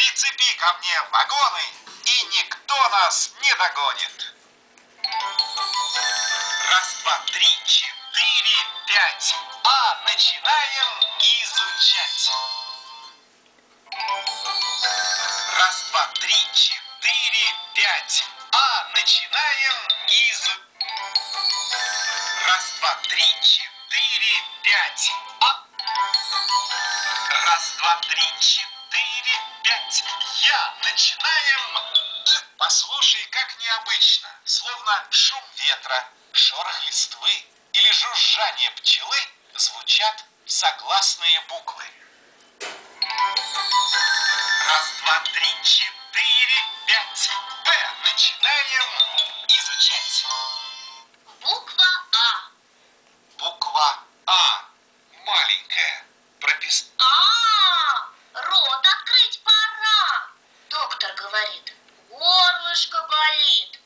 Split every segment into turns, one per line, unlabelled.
Прицепи ко мне вагоны, и никто нас не догонит. Раз, два, три, четыре, пять. А начинаем изучать. Раз, два, три, четыре, пять. А начинаем изучать. Раз, два, три, четыре, пять. А. Раз, два, три, четыре, пять. Я. Начинаем. Послушай, как необычно. Словно шум ветра, шорох листвы или жужжание пчелы звучат согласные буквы. Раз, два, три, четыре, пять. П. Начинаем изучать.
Буква А.
Буква А. Маленькая.
Рот открыть пора. Доктор говорит, горлышко болит.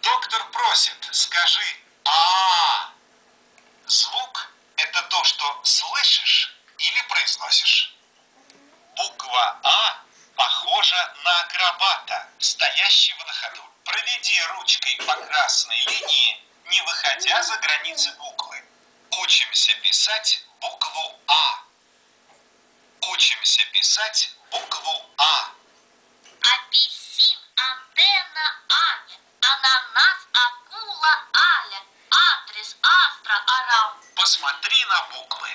Доктор просит, скажи А. Звук – это то, что слышишь или произносишь. Буква А похожа на акробата, стоящего на ходу. Проведи ручкой по красной линии, не выходя за границы буквы. Учимся писать букву А. Учимся писать букву А.
Апельсин, антенна Аня, ананас, акула Аля, адрес Астра орал.
Посмотри на буквы.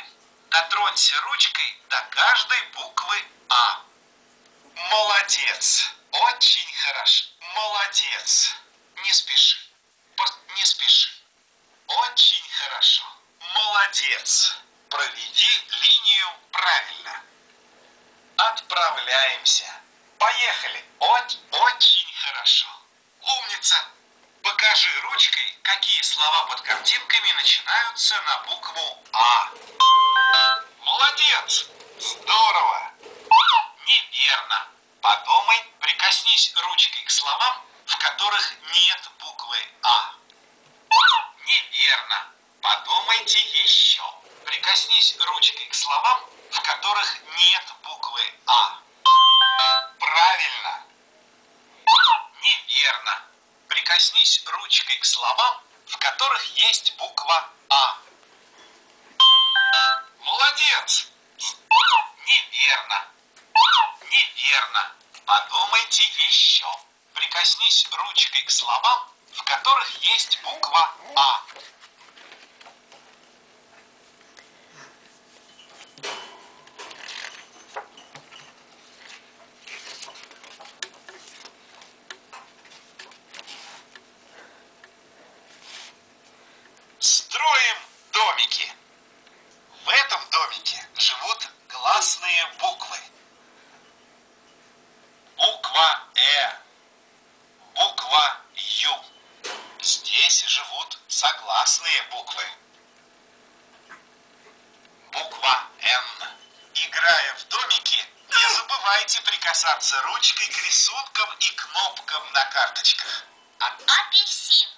Дотронься ручкой до каждой буквы А. Молодец. Очень хорошо. Молодец. Не спеши. Не спеши. Очень хорошо. Молодец. Проведи линию правильно. Отправляемся. Поехали. Очень хорошо. Умница. Покажи ручкой, какие слова под картинками начинаются на букву А. Молодец. Здорово. Неверно. Подумай, прикоснись ручкой к словам, в которых нет буквы А. Неверно. Подумайте еще. Прикоснись ручкой к словам, в которых нет буквы А. Правильно. Неверно. Прикоснись ручкой к словам, в которых есть буква А. Молодец. Неверно. Неверно. Подумайте еще. Прикоснись ручкой к словам, в которых есть буква А. Строим домики. В этом домике живут гласные буквы. Буква Э. Буква Ю. Здесь живут согласные буквы. Буква Н. Играя в домике, не забывайте прикасаться ручкой к рисункам и кнопкам на карточках.
Апельсин,